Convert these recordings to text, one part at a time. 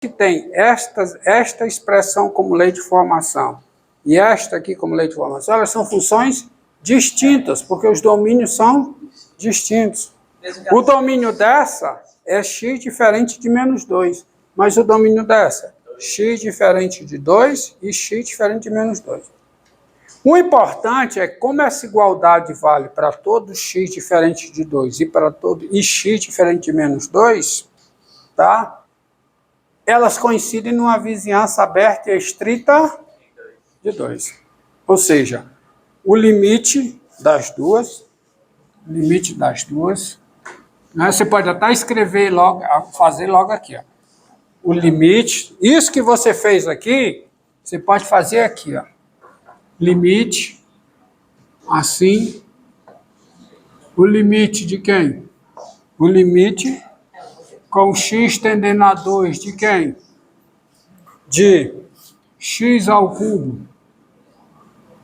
que tem esta expressão como lei de formação e esta aqui como lei de formação, elas são funções distintas, porque os domínios são distintos. O domínio dessa é x diferente de menos 2, mas o domínio dessa, x diferente de 2 e x diferente de menos 2. O importante é como essa igualdade vale para todo x diferente de 2 e para todo x diferente de menos 2, tá? Elas coincidem numa vizinhança aberta e estrita de 2. Ou seja, o limite das duas, né, você pode até escrever logo, fazer logo aqui, ó. O limite, isso que você fez aqui, você pode fazer aqui, ó. Limite, assim, o limite de quem? O limite com x tendendo a 2 de quem? De x ao cubo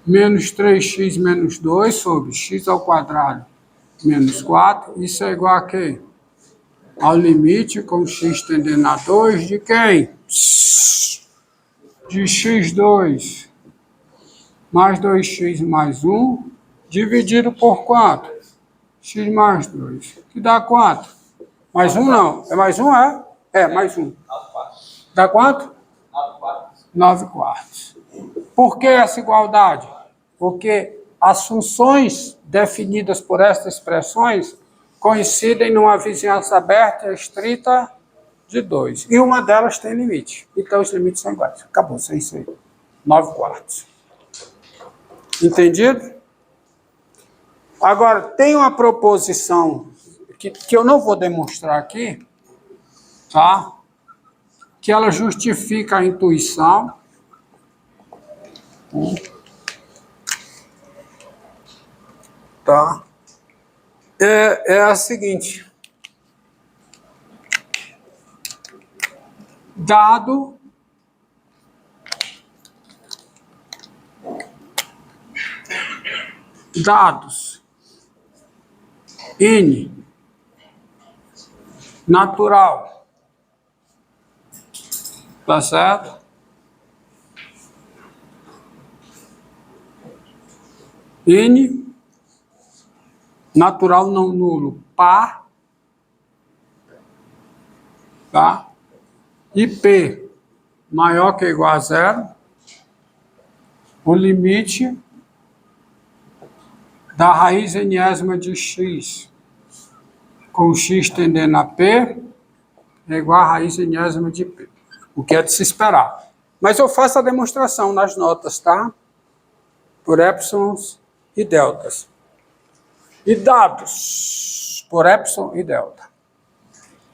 menos 3x menos 2 sobre x ao quadrado menos 4. Isso é igual a quê? Ao limite com x tendendo a 2 de quem? De x2 mais 2x mais 1 dividido por quanto? X mais 2, que dá 4. Mais 1 não. É mais 1, é? É, mais 1. Dá quanto? 9 quartos. Por que essa igualdade? Porque as funções definidas por estas expressões coincidem numa vizinhança aberta e estrita de 2. E uma delas tem limite. Então os limites são iguais. Acabou, é isso aí. 9 quartos. Entendido? Agora, tem uma proposição que eu não vou demonstrar aqui, tá? Que ela justifica a intuição. Tá? É a seguinte. Dados N natural, tá certo? N natural não nulo, par, tá? E P maior que ou igual a 0, o limite da raiz enésima de x com x tendendo a P é igual a raiz enésima de P, o que é de se esperar. Mas eu faço a demonstração nas notas, tá? Por épsilons e deltas. E dados por épsilon e delta.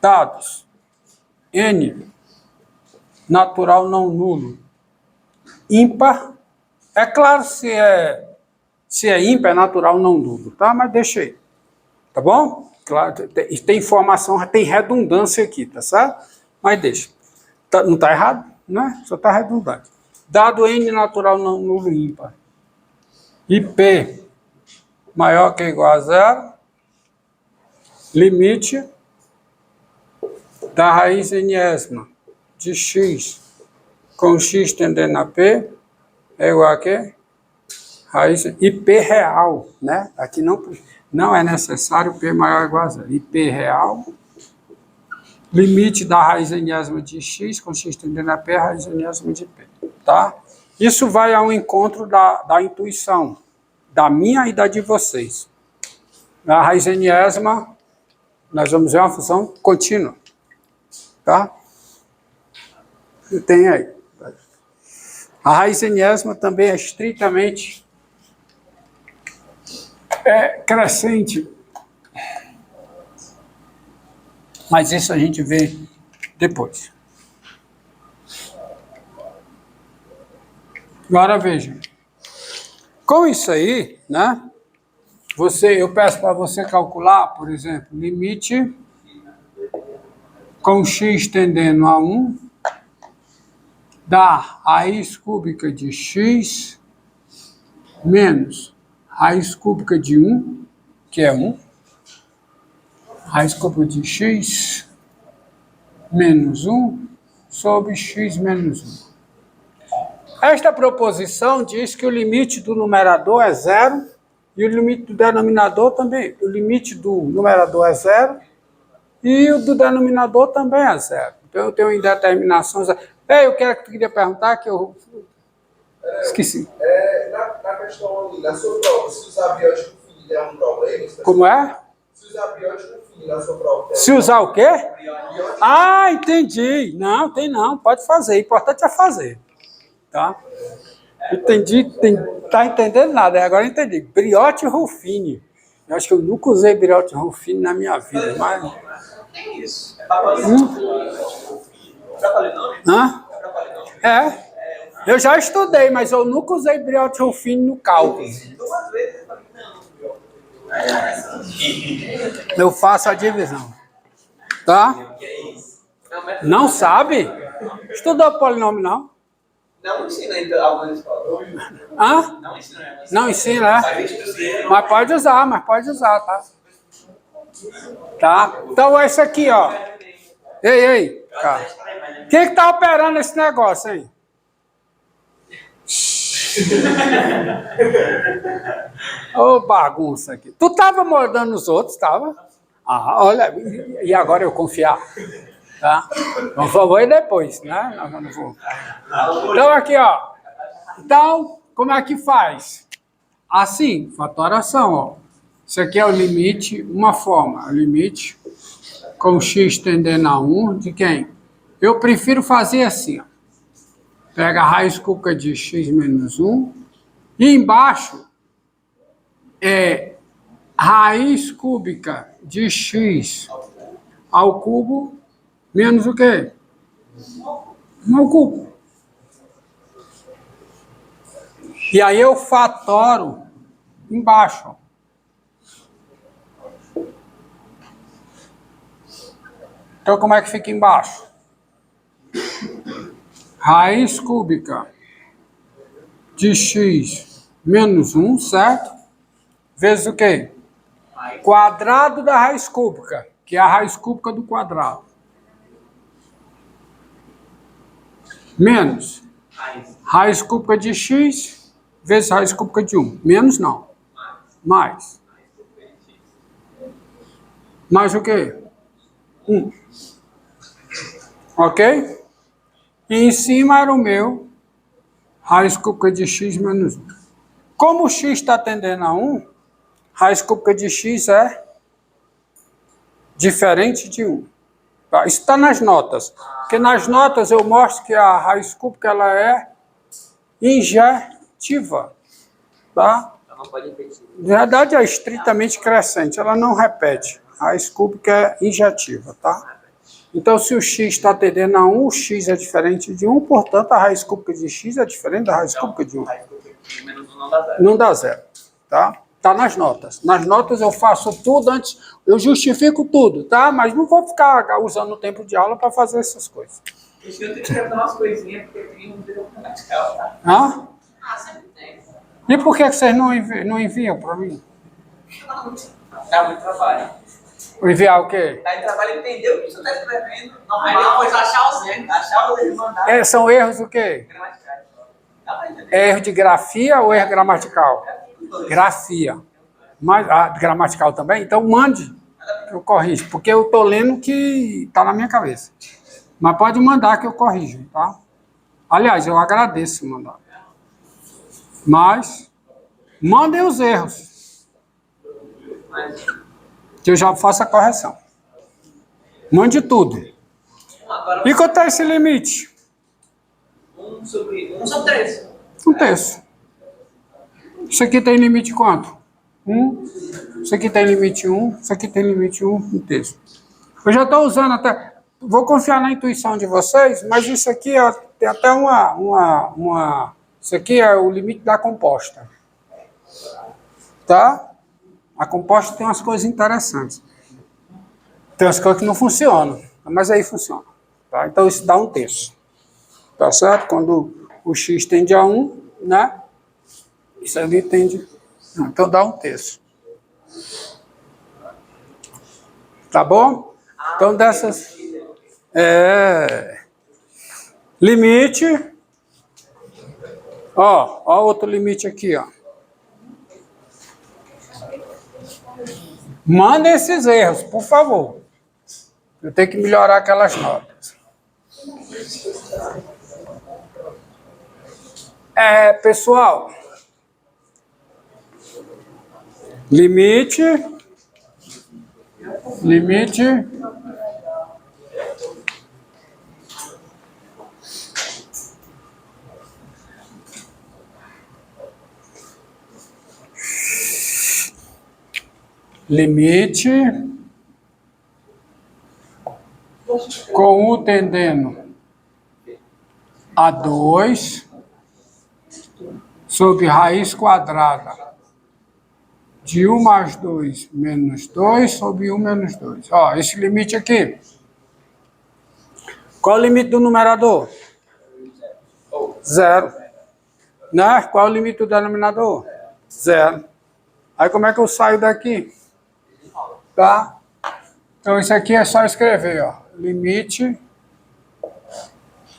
Dados N natural não nulo, ímpar. É claro se é ímpar, é natural não nulo, tá? Mas deixa aí, tá bom? Claro, tem informação, tem redundância aqui, tá certo? Mas deixa. Não tá errado, né? Só tá redundante. Dado N natural não nulo ímpar e P maior que ou igual a 0, limite da raiz enésima de x com x tendendo a P é igual a quê? Raiz, e P real, né? Aqui não é necessário P maior ou igual a 0. E P real, limite da raiz enésima de x com x tendendo a P, raiz enésima de P, tá? Isso vai ao encontro da intuição, da minha e da de vocês. A raiz enésima, nós vamos ver uma função contínua, tá? Tem aí. A raiz enésima também é estritamente crescente. Mas isso a gente vê depois. Agora veja. Com isso aí, né? Eu peço para você calcular, por exemplo, limite com x tendendo a 1 da raiz cúbica de x menos raiz cúbica de 1, que é 1, raiz cúbica de x menos 1 sobre x menos 1. Esta proposição diz que o limite do numerador é zero e o limite do denominador também. O limite do numerador é zero e o do denominador também é zero. Então, eu tenho indeterminação zero. Ei, eu queria perguntar que eu esqueci. Na questão ali, na sua prova, se usar biótico finito é um problema? Como é? Se usar biótico finito na sua prova. Se usar o quê? Ah, entendi. Não, tem não. Pode fazer. O importante é fazer. Tá? Entendi. Tá entendendo nada. Agora eu entendi. Brioche Ruffini. Eu acho que eu nunca usei brioche Ruffini na minha vida. Mas... Tem isso. Hã? É. Eu já estudei, mas eu nunca usei brioche Ruffini no cálculo. Eu faço a divisão. Tá? Não sabe? Estudou polinômio, não? Não ensina ainda algumas escolas. Hã? Não ensina. Não ensina, é? Mas pode usar, tá? Tá? Então, esse aqui, ó. Ei, cara. Quem que tá operando esse negócio aí? Ô, bagunça aqui. Tu tava mordendo os outros, tava? Ah, olha, e agora eu confiar? Tá? Por favor, e depois, né? Não vou. Então, aqui, ó. Então, como é que faz? Assim, fatoração, ó. Isso aqui é o limite, uma forma, o limite com x tendendo a 1 de quem? Eu prefiro fazer assim, ó. Pega a raiz cúbica de x menos 1 e embaixo é raiz cúbica de x ao cubo menos o quê? 1 ao cubo. E aí eu fatoro embaixo, ó. Então, como é que fica embaixo? Raiz cúbica de x menos 1, certo? Vezes o quê? Quadrado da raiz cúbica, que é a raiz cúbica do quadrado. Menos raiz cúbica de x vezes raiz cúbica de 1. Menos não. Mais. Mais o quê? 1. Ok? E em cima era o meu raiz cúbica de x menos 1. Como o x está tendendo a 1, raiz cúbica de x é diferente de 1. Tá? Isso está nas notas. Porque nas notas eu mostro que a raiz cúbica ela é injetiva. Tá? Não pode repetir. Na verdade é estritamente crescente, ela não repete. A raiz cúbica é injetiva, tá? Então, se o x está tendendo a 1, o x é diferente de 1, portanto, a raiz cúbica de x é diferente da raiz cúbica de 1. Menos 1 não dá zero. Não dá zero, tá? Tá nas notas. Nas notas eu faço tudo antes, eu justifico tudo, tá? Mas não vou ficar usando o tempo de aula para fazer essas coisas. Isso eu tenho que dar umas coisinhas, porque tem um dedo gramatical, tá? Hã? Sempre tem. E por que vocês não enviam para mim? Dá muito trabalho. Enviar o quê? Dá trabalho entender o que você está escrevendo. Aí depois achar os erros. Achar os erros e mandar. São erros o quê? Gramaticais. Dá pra entender. É erro de grafia ou erro gramatical? Grafia. Mas, gramatical também? Então mande, que eu corrijo. Porque eu estou lendo que está na minha cabeça. Mas pode mandar que eu corrijo, tá? Aliás, eu agradeço se mandar. Mas, mandem os erros. Que eu já faço a correção. Mande tudo. Agora, E quanto é esse limite? 1 sobre 3. Um terço. Isso aqui tem limite quanto? 1. Isso aqui tem limite 1. Isso aqui tem limite 1. Um terço. Eu já estou usando até... Vou confiar na intuição de vocês, mas isso aqui ó, tem até Isso aqui é o limite da composta. Tá? A composta tem umas coisas interessantes. Tem umas coisas que não funcionam, mas aí funciona. Tá? Então isso dá um terço. Tá certo? Quando o x tende a 1, né? Isso ali tende... Então dá um terço. Tá bom? Então dessas... Limite. Ó outro limite aqui, ó. Manda esses erros, por favor. Eu tenho que melhorar aquelas notas. Pessoal. Limite. Com U tendendo a 2 sobre raiz quadrada de 1 mais 2 menos 2 sobre 1 menos 2. Ó, esse limite aqui. Qual é o limite do numerador? 0. Né? Qual é o limite do denominador? 0. Aí como é que eu saio daqui? Tá? Então isso aqui é só escrever, ó. Limite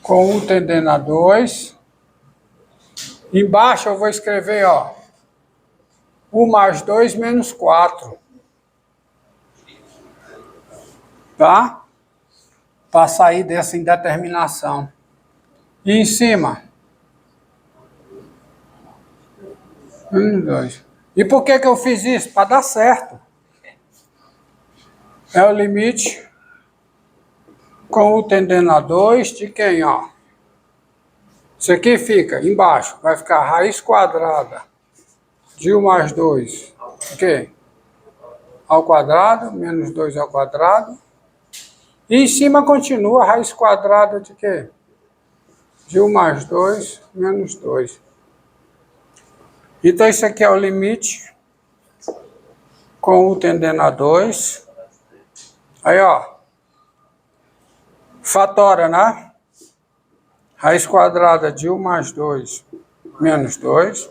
com U tendendo a 2. Embaixo eu vou escrever, ó. U mais 2 menos 4. Tá? Para sair dessa indeterminação. E em cima? Menos 2. E por que eu fiz isso? Para dar certo. É o limite com U tendendo a 2 de quem, ó? Isso aqui fica embaixo. Vai ficar raiz quadrada de 1 mais 2. O quê? Ao quadrado, menos 2 ao quadrado. E em cima continua a raiz quadrada de quê? De 1 mais 2 menos 2. Então isso aqui é o limite com U tendendo a 2. Aí, ó. Fatora, né? Raiz quadrada de 1 mais 2 menos 2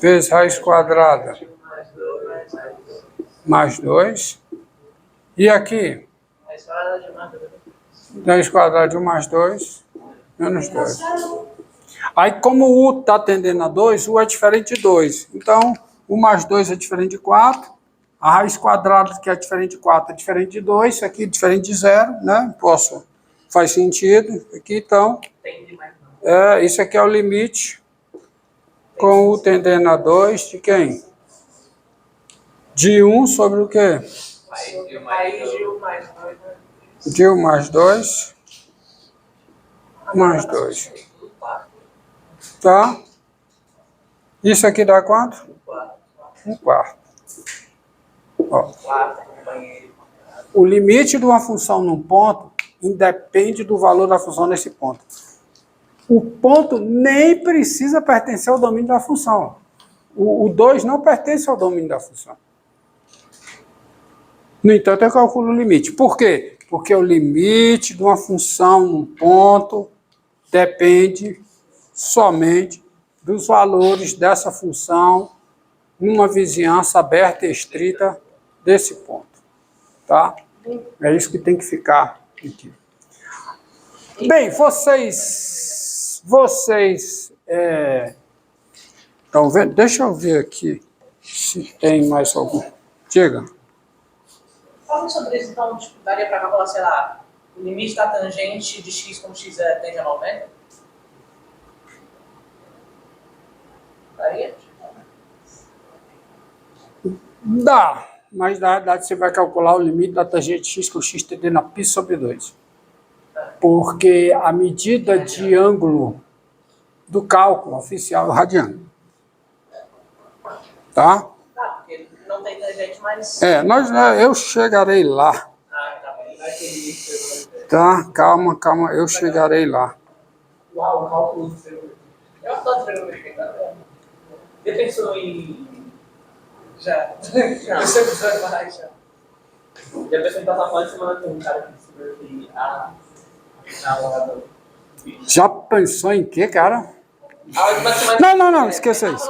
vezes raiz quadrada mais 2. E aqui? Raiz quadrada de 1 mais 2 menos 2. Aí, como o U está tendendo a 2, U é diferente de 2. Então, 1 mais 2 é diferente de 4. A raiz quadrada, que é diferente de 4, é diferente de 2. Isso aqui é diferente de 0, né? Faz sentido. Aqui, então, isso aqui é o limite com U tendendo a 2 de quem? De 1 sobre o quê? De 1 mais 2 mais 2. Tá? Isso aqui dá quanto? 1/4. Ó. O limite de uma função num ponto independe do valor da função nesse ponto. O ponto nem precisa pertencer ao domínio da função. O 2 não pertence ao domínio da função. No entanto, eu calculo o limite. Por quê? Porque o limite de uma função num ponto depende somente dos valores dessa função numa vizinhança aberta e estrita desse ponto. Tá? É isso que tem que ficar aqui. Bem, vocês estão vendo? Deixa eu ver aqui se tem mais algum. Diga. Fala sobre isso, então, tipo, daria para calcular, sei lá, o limite da tangente de x com x tende a 90? Daria? Dá, mas na verdade você vai calcular o limite da tangente x com x tendendo a π sobre 2. Porque a medida de ângulo do cálculo oficial é o radiano. Tá? Porque não tem tangente, mas... Eu chegarei lá. Tá? Calma, eu chegarei lá. Uau, o cálculo do seu... Eu adoro trigonometria, tá? Você pensou em... Já. Você pensou em mais, já. Já pensou em passar uma semana com um cara que se na hora do... Já pensou em quê, cara? Não, esqueça isso,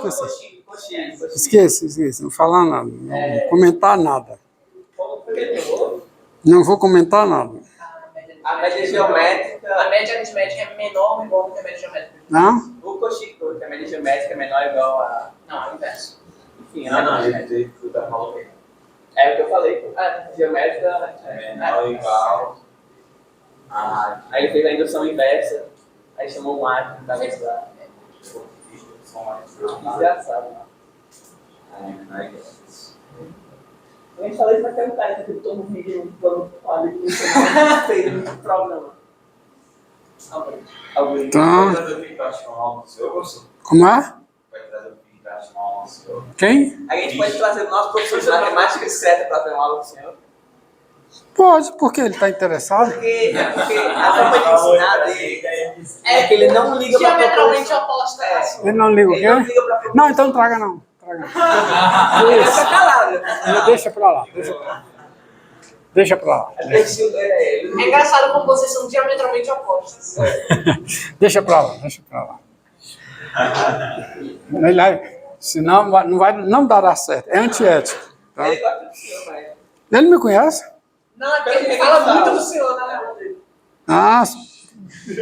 Esqueça, não falar nada, não comentar nada. Não vou comentar nada. A média geométrica. A média aritmética é menor ou igual que a média geométrica? Não? O Cauchy, que a média geométrica é menor ou igual a. Não, é o inverso. Enfim, ele falou. É o que eu falei, pô. Geométrica é menor ou igual. Aí ele fez a indução inversa. Aí chamou um ar pra mostrar. Desgraçado. Eu nem falei pra aquele cara que todo mundo vídeo falando que fez um programa. Então, como é? Quem? A gente pode trazer o nosso professor de matemática secreta para ter uma aula com o senhor? Pode, porque ele está interessado. Porque a forma de ensinar dele é que ele não liga para diametralmente oposta. Ele não liga o quê? Não, então não traga não. Traga. Ele fica calado. Deixa pra lá. Deixa pra lá. É engraçado como vocês são diametralmente opostos. Deixa pra lá. Senão não dará certo. É antiético. Tá? Ele gosta do senhor, mas... Ele me conhece? Não, é porque ele fala muito do senhor, né? Ah,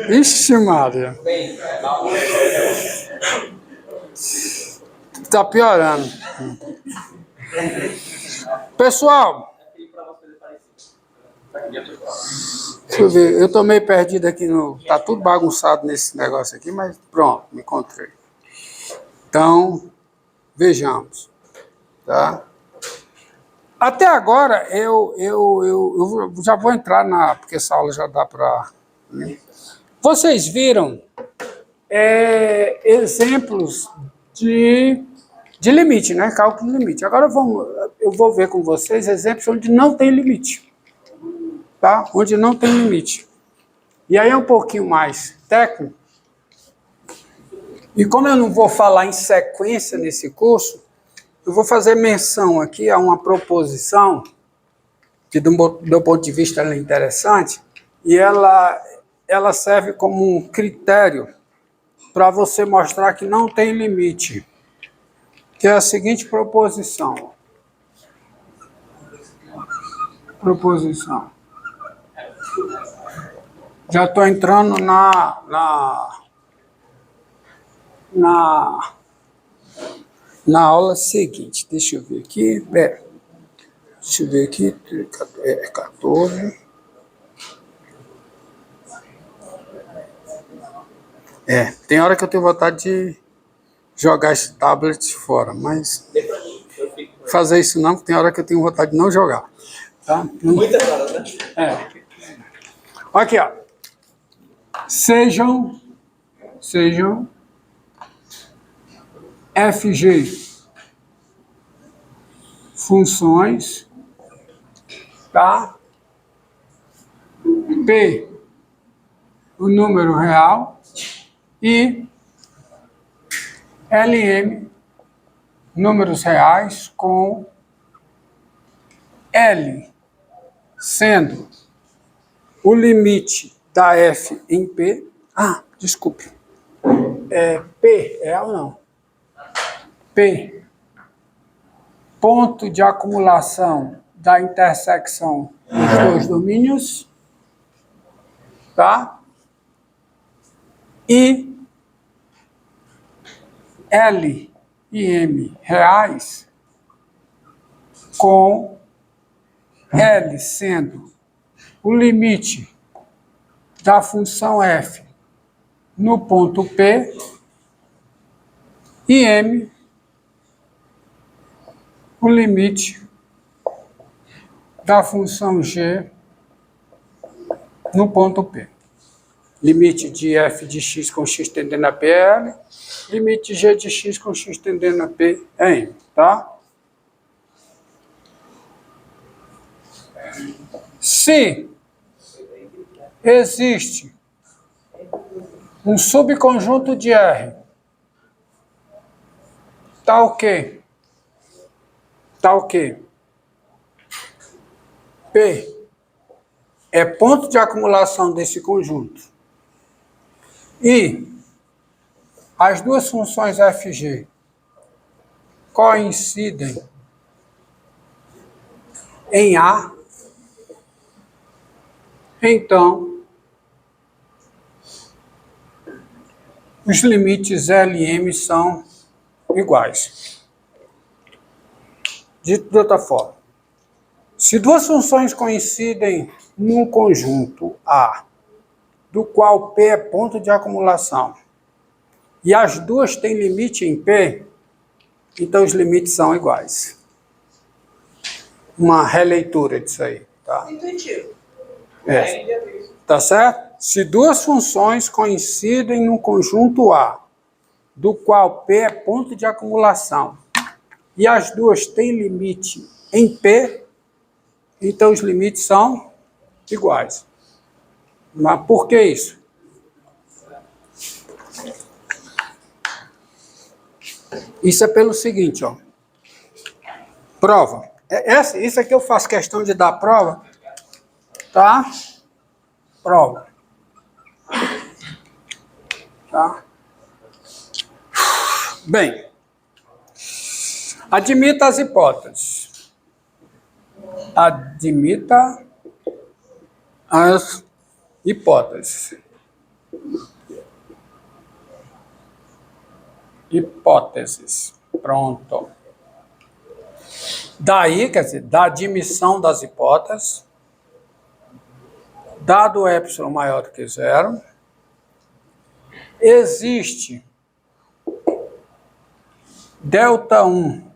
ixi, Maria. Bem, Tá piorando. Pessoal, deixa eu ver. Eu tô meio perdido aqui no... Tá tudo bagunçado nesse negócio aqui, mas pronto, me encontrei. Então, vejamos. Tá? Até agora, eu já vou entrar porque essa aula já dá para... Né? Vocês viram exemplos de limite, né? Cálculo de limite. Agora eu vou ver com vocês exemplos onde não tem limite. Tá? Onde não tem limite. E aí é um pouquinho mais técnico. E como eu não vou falar em sequência nesse curso, eu vou fazer menção aqui a uma proposição que, do meu ponto de vista, ela é interessante, e ela serve como um critério para você mostrar que não tem limite, que é a seguinte proposição. Já estou entrando na aula seguinte. Deixa eu ver aqui. Deixa eu ver aqui. 14. Tem hora que eu tenho vontade de jogar esse tablet fora, mas fazer isso não, porque tem hora que eu tenho vontade de não jogar. Tá? muitas horas, né? Aqui, ó. Sejam FG funções, tá? P, o número real, e LM, números reais, com L sendo o limite da F em P. Desculpe. P, ou não? P, ponto de acumulação da intersecção entre os domínios, tá? E L e M reais com L sendo o limite da função f no ponto P e M o limite da função g no ponto P. Limite de f de x com x tendendo a P é L, limite de g de x com x tendendo a P é M, tá? Se existe um subconjunto de R, tal que P é ponto de acumulação desse conjunto e as duas funções FG coincidem em A, então os limites L e M são iguais. Dito de outra forma, se duas funções coincidem num conjunto A, do qual P é ponto de acumulação, e as duas têm limite em P, então os limites são iguais. Uma releitura disso aí, tá? Intuitivo. É. Tá certo? Se duas funções coincidem num conjunto A, do qual P é ponto de acumulação, e as duas têm limite em P, então os limites são iguais. Mas por que isso? Isso é pelo seguinte, ó. Prova. Isso aqui eu faço questão de dar prova, tá? Prova. Tá? Bem, admita as hipóteses. Admita as hipóteses. Hipóteses. Pronto. Daí, quer dizer, da admissão das hipóteses, dado epsilon maior do que zero, existe delta 1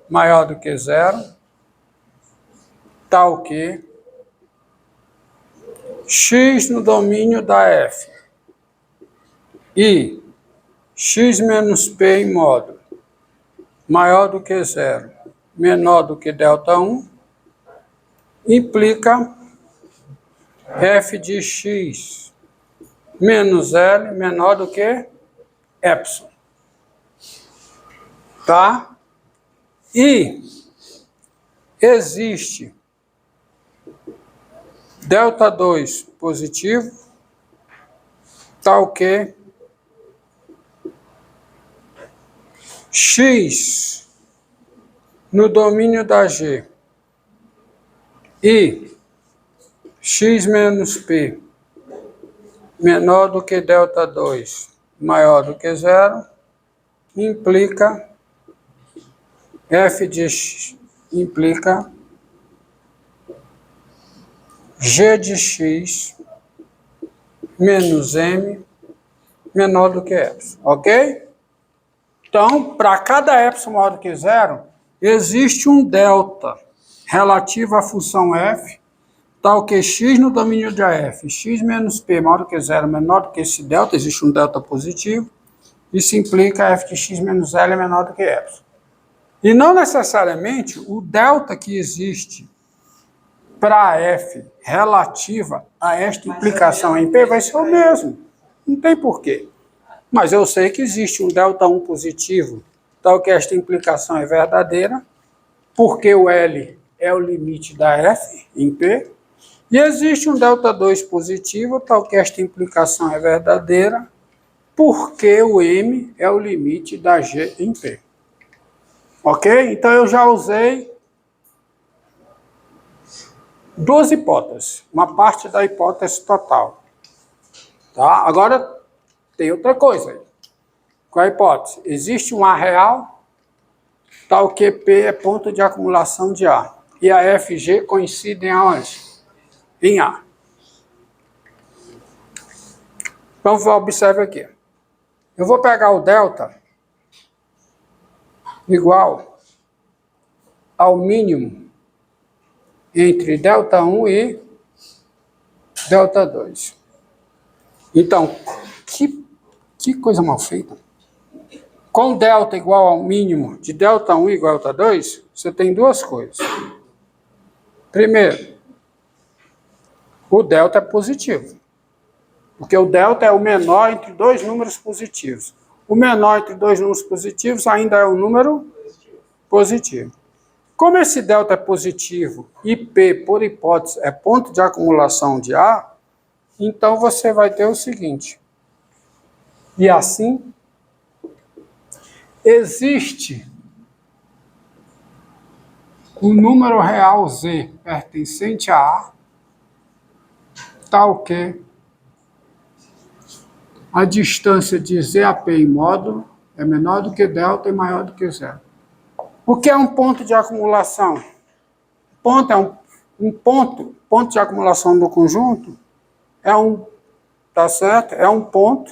maior do que zero, tal que x no domínio da f e x menos p em módulo maior do que zero, menor do que delta 1, implica f de x menos L menor do que epsilon. Tá? E existe delta 2 positivo, tal que x no domínio da G e x menos p menor do que delta 2 maior do que zero, implica f de x, implica g de x menos m menor do que epsilon, ok? Então, para cada epsilon maior do que zero, existe um delta relativo à função f, tal que x no domínio de f, x menos p maior do que zero, menor do que esse delta, existe um delta positivo, isso implica f de x menos L é menor do que epsilon. E não necessariamente o delta que existe para f relativa a esta implicação em p vai ser o mesmo. Não tem porquê. Mas eu sei que existe um delta 1 positivo, tal que esta implicação é verdadeira, porque o L é o limite da f em p, e existe um delta 2 positivo, tal que esta implicação é verdadeira, porque o m é o limite da g em p. Ok? Então eu já usei duas hipóteses, uma parte da hipótese total. Tá? Agora tem outra coisa aí. Qual é a hipótese? Existe um A real, tal que P é ponto de acumulação de A. E a F e G coincidem aonde? Em A. Então, observe aqui. Eu vou pegar o delta igual ao mínimo entre delta 1 e delta 2. Então, que coisa mal feita. Com delta igual ao mínimo de delta 1 igual a delta 2, você tem duas coisas. Primeiro, o delta é positivo, porque o delta é o menor entre dois números positivos. O menor entre dois números positivos ainda é um número positivo. Como esse delta é positivo e P, por hipótese, é ponto de acumulação de A, então você vai ter o seguinte. E assim, existe um número real Z pertencente a A, tal que a distância de ZAP em módulo é menor do que delta e maior do que zero. O que é um ponto de acumulação? Ponto é um ponto de acumulação do conjunto é tá certo? É um ponto